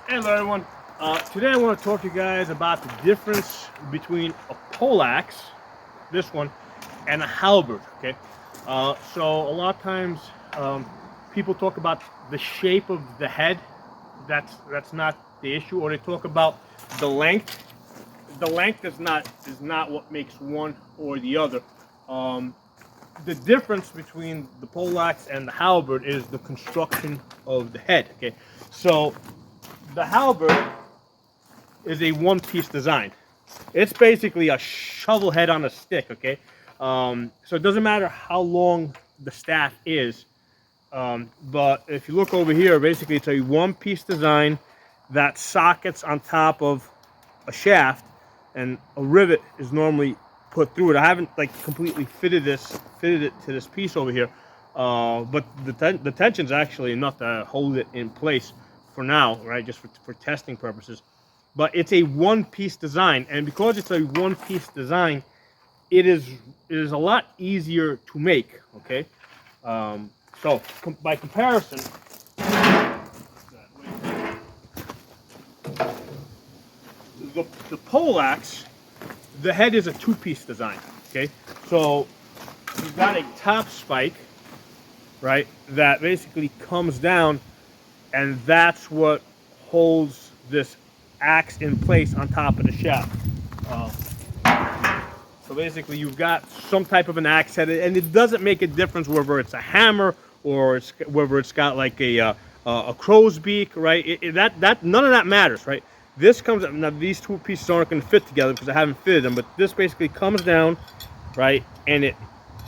Hello everyone. Today I want to talk to you guys about the difference between a poleaxe, this one, and a halberd. Okay, so a lot of times people talk about the shape of the head. That's not the issue, or they talk about the length. The length is not what makes one or the other. Um, the difference between the poleaxe and the halberd is the construction of the head. Okay, so the halberd is a one-piece design. It's basically a shovel head on a stick, okay? So it doesn't matter how long the staff is, but if you look over here, basically it's a one-piece design that sockets on top of a shaft, and a rivet is normally put through it. I haven't like completely fitted it to this piece over here, but the tension's actually enough to hold it in place for now, right? Just for testing purposes. But it's a one-piece design, and because it's a one-piece design, it is a lot easier to make. Okay, so by comparison, the poleaxe, the head is a two-piece design. Okay, so you've got a top spike, right, that basically comes down, and that's what holds this axe in place on top of the shaft. Uh, so basically, you've got some type of an axe head, and it doesn't make a difference whether it's a hammer or whether it's got like a crow's beak, right? That none of that matters, right? This comes now. These two pieces aren't going to fit together because I haven't fitted them, but this basically comes down, right, and it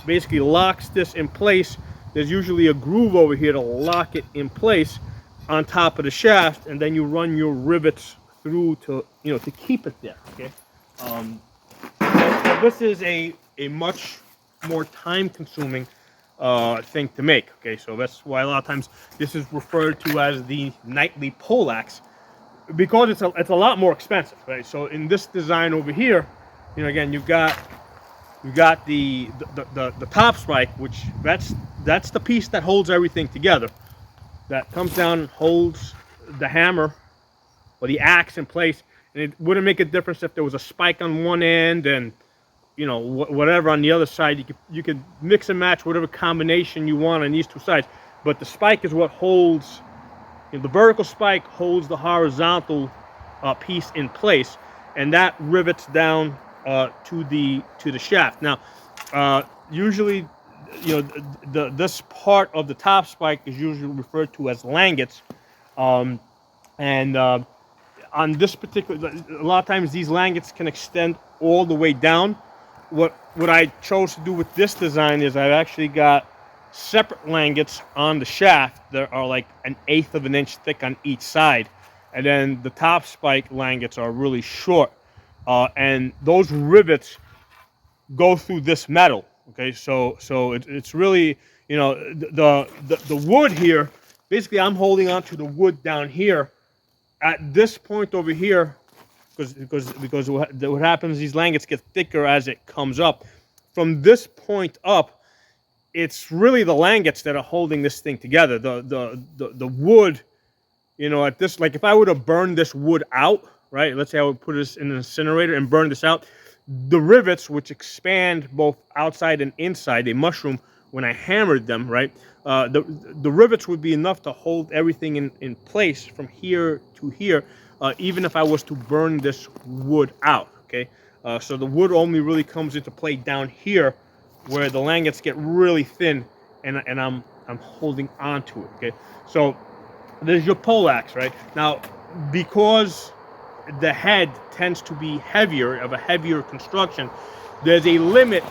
basically locks this in place. There's usually a groove over here to lock it in place on top of the shaft, and then you run your rivets through to to keep it there. Okay, so this is a much more time-consuming thing to make. Okay, so that's why a lot of times this is referred to as the knightly poleaxe, because it's a lot more expensive, right? So in this design over here, again, you've got the top spike, which that's the piece that holds everything together. That comes down and holds the hammer or the axe in place, and it wouldn't make a difference if there was a spike on one end and whatever on the other side. You could mix and match whatever combination you want on these two sides, but the spike is what holds. The vertical spike holds the horizontal piece in place, and that rivets down to the shaft. Now, usually, this part of the top spike is usually referred to as langets, and on this particular, a lot of times these langets can extend all the way down. What I chose to do with this design is I've actually got separate langets on the shaft that are like 1/8 of an inch thick on each side, and then the top spike langets are really short, and those rivets go through this metal. Okay, so it's really the wood here. Basically, I'm holding on to the wood down here at this point over here, because what happens, these langets get thicker as it comes up. From this point up, it's really the langets that are holding this thing together. The wood, at this, like if I were to burn this wood out, right? Let's say I would put this in an incinerator and burn this out. The rivets, which expand both outside and inside, they mushroom when I hammered them, right? The rivets would be enough to hold everything in place from here to here, even if I was to burn this wood out. Okay, so the wood only really comes into play down here, where the langets get really thin, and I'm holding on to it. Okay, so there's your poleaxe, right? Now, because the head tends to be of a heavier construction, there's a limit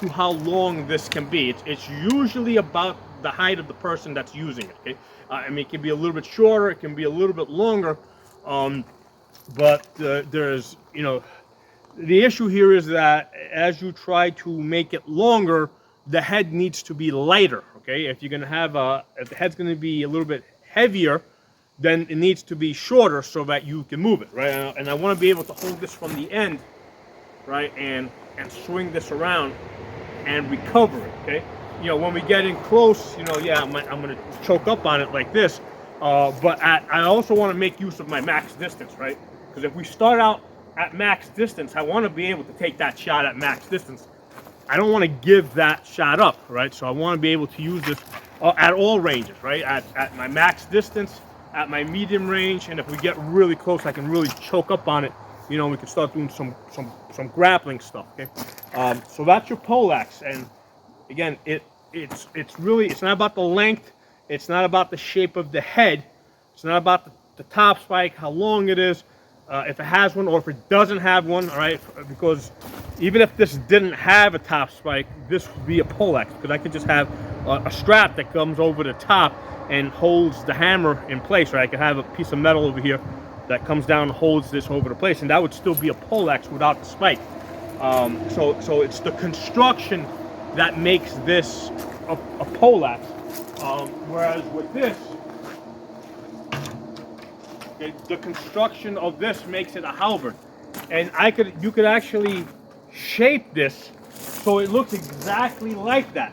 to how long this can be. It's usually about the height of the person that's using it. Okay, I mean, it can be a little bit shorter, it can be a little bit longer, but there's the issue here is that as you try to make it longer, the head needs to be lighter. Okay, if you're going to have if the head's going to be a little bit heavier, then it needs to be shorter so that you can move it, right? And I want to be able to hold this from the end, right, and swing this around and recover it. Okay, when we get in close, yeah, I'm going to choke up on it like this. But I also want to make use of my max distance, right? Because if we start out at max distance, I want to be able to take that shot at max distance. I don't want to give that shot up, right? So I want to be able to use this at all ranges, right? At my max distance, at my medium range, and if we get really close, I can really choke up on it. You know, we can start doing some grappling stuff. Okay, so that's your poleaxe, and again, it's not about the length, it's not about the shape of the head, it's not about the top spike, how long it is, if it has one or if it doesn't have one. All right, because even if this didn't have a top spike, this would be a poleaxe, because I could just have a strap that comes over the top and holds the hammer in place, right? I could have a piece of metal over here that comes down and holds this over the place, and that would still be a poleaxe without the spike. So it's the construction that makes this a poleaxe, whereas with this, okay, the construction of this makes it a halberd. And you could actually shape this so it looks exactly like that.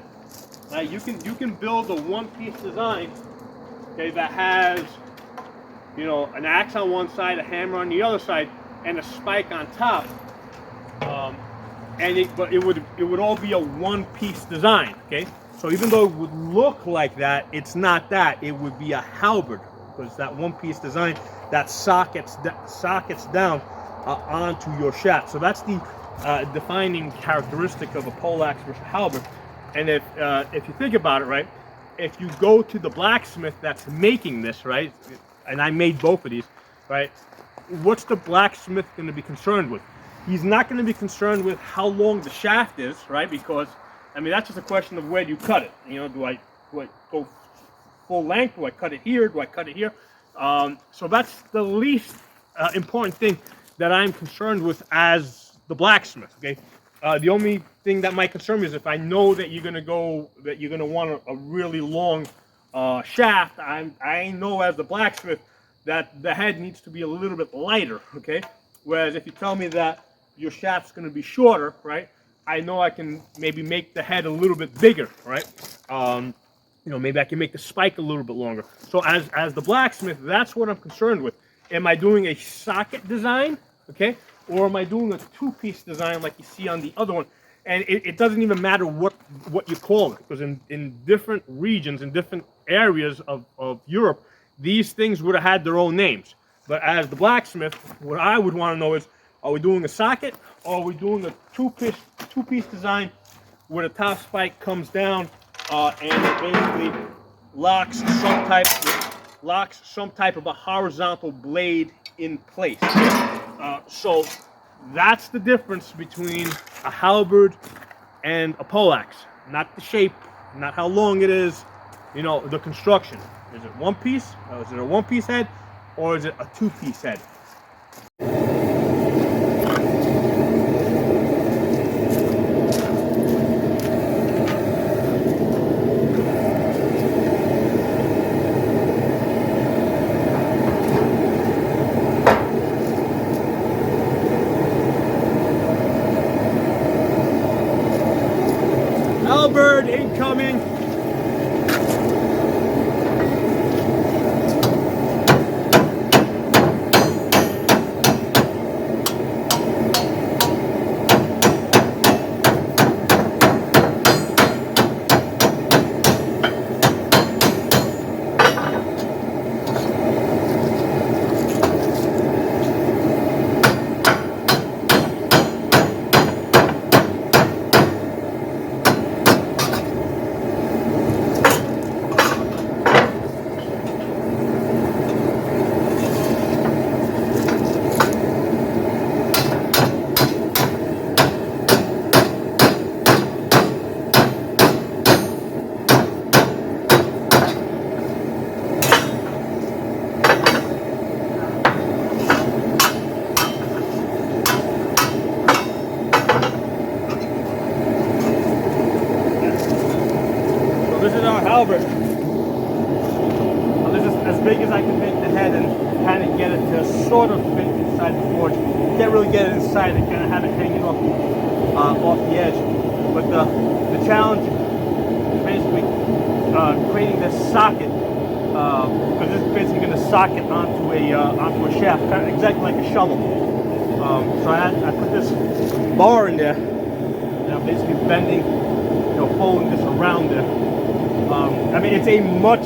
Right? You can build a one-piece design, okay, that has, you know, an axe on one side, a hammer on the other side, and a spike on top. But it would all be a one-piece design, okay? So even though it would look like that, it's not that. It would be a halberd, because that one-piece design that sockets down onto your shaft. So that's the defining characteristic of a poleaxe versus halberd. And if you think about it, right, if you go to the blacksmith that's making this, right, and I made both of these, right, what's the blacksmith going to be concerned with? He's not going to be concerned with how long the shaft is, right? Because, I mean, that's just a question of where you cut it. You know, do I go full length? Do I cut it here? Do I cut it here? So that's the least important thing that I'm concerned with as the blacksmith, okay? The only thing that might concern me is if I know that you're going to want a really long shaft, I know as the blacksmith that the head needs to be a little bit lighter, okay? Whereas if you tell me that your shaft's going to be shorter, right, I know I can maybe make the head a little bit bigger, right? You know, maybe I can make the spike a little bit longer. So as the blacksmith, that's what I'm concerned with. Am I doing a socket design, okay, or am I doing a two-piece design like you see on the other one? And it doesn't even matter what you call it, because in different regions, in different areas of Europe, these things would have had their own names. But as the blacksmith, what I would want to know is, are we doing a socket, or are we doing a two-piece design where the top spike comes down and it basically locks some type of a horizontal blade in place? So that's the difference between a halberd and a poleaxe. Not the shape, not how long it is, you know, the construction. Is it one piece? Is it a one-piece head? Or is it a two-piece head? Halberd incoming! This is our halberd. This is as big as I can make the head and kind of get it to sort of fit inside the forge. Can't really get it inside and kind of have it hanging off the edge. But the challenge is basically creating this socket because this is basically going to socket onto a shaft, kind of exactly like a shovel. So I put this bar in there, and I'm basically bending, folding this around there. I mean, it's a much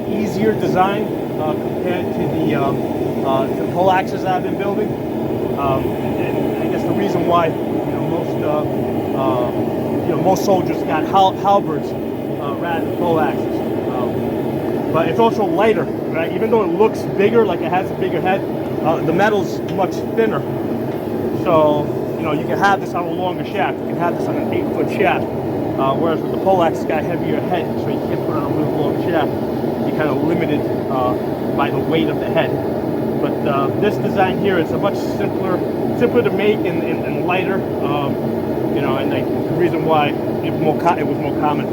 easier design compared to the poleaxes I've been building. And I guess the reason why most soldiers got halberds rather than poleaxes. But it's also lighter, right? Even though it looks bigger, like it has a bigger head, the metal's much thinner. So you can have this on a longer shaft. You can have this on an 8-foot shaft. Whereas with the poleaxe, it's got a heavier head, so you can't put it on a real long shaft. You're kind of limited by the weight of the head. But this design here is a much simpler to make and lighter. And the reason why it was more common.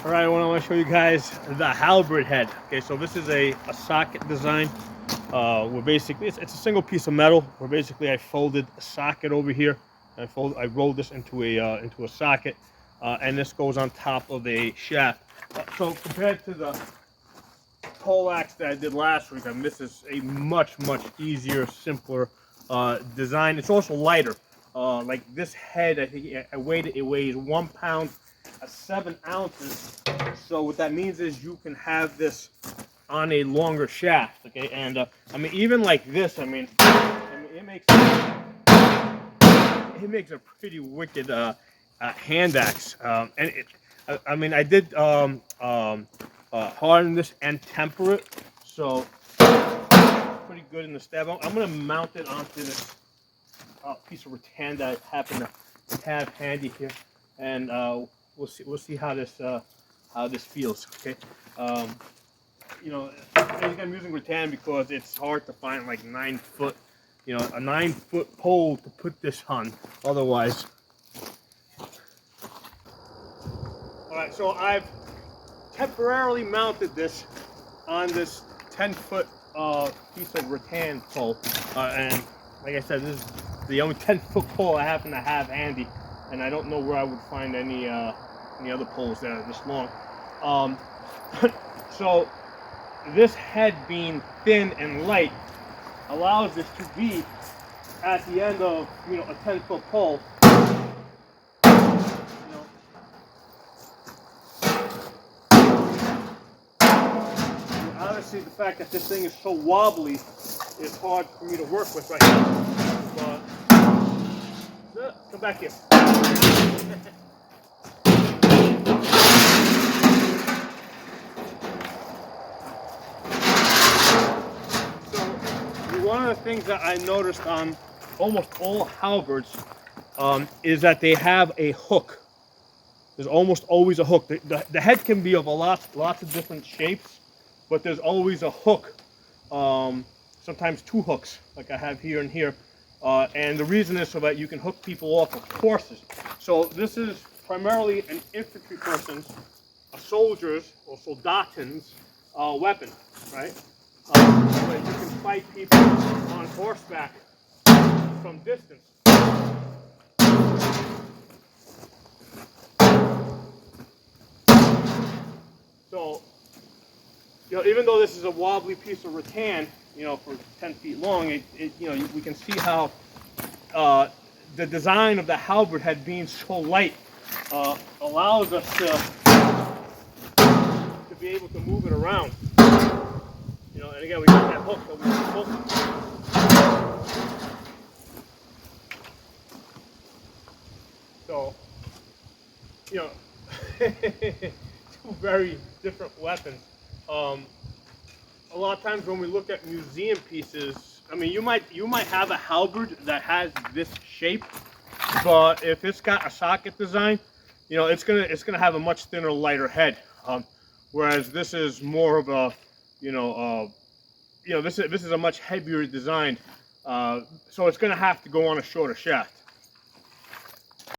Alright, I want to show you guys the halberd head. Okay, so this is a socket design. Where basically it's a single piece of metal. Where basically I folded a socket over here. I rolled this into a socket, and this goes on top of a shaft. So compared to the poleaxe that I did last week, I mean, this is a much easier, simpler design. It's also lighter. Like this head, I think it weighs 1 pound. 7 ounces. So what that means is you can have this on a longer shaft. Okay, and I mean, even like this, I mean it makes a pretty wicked hand axe. And I mean, I did harden this and temper it, so pretty good in the stab. I'm gonna mount it onto this piece of rattan that I happen to have handy here, and we'll see how this feels. Okay, I think I'm using rattan because it's hard to find like 9-foot, a 9-foot pole to put this on. Otherwise, all right. So I've temporarily mounted this on this 10-foot piece of rattan pole, and like I said, this is the only 10-foot pole I happen to have handy, and I don't know where I would find any other poles that are this long. So this head being thin and light allows this to be at the end of a 10-foot pole. Honestly, the fact that this thing is so wobbly is hard for me to work with right now. But come back here. One of the things that I noticed on almost all halberds is that they have a hook. There's almost always a hook. The head can be of lots of different shapes, but there's always a hook. Sometimes 2 hooks, like I have here and here. And the reason is so that you can hook people off of horses. So this is primarily an infantry person's, a soldier's or soldaten's weapon, right? Where you can fight people on horseback from distance. So, you know, even though this is a wobbly piece of rattan, you know, for 10 feet long, you know, we can see how the design of the halberd head being so light allows us to be able to move it around. You know, and again, we got that hook that we can pull. So, you know, two very different weapons. A lot of times when we look at museum pieces, I mean, you might have a halberd that has this shape, but if it's got a socket design, you know, it's gonna have a much thinner, lighter head. Whereas this is more of a, you know, this is a much heavier design, so it's gonna have to go on a shorter shaft.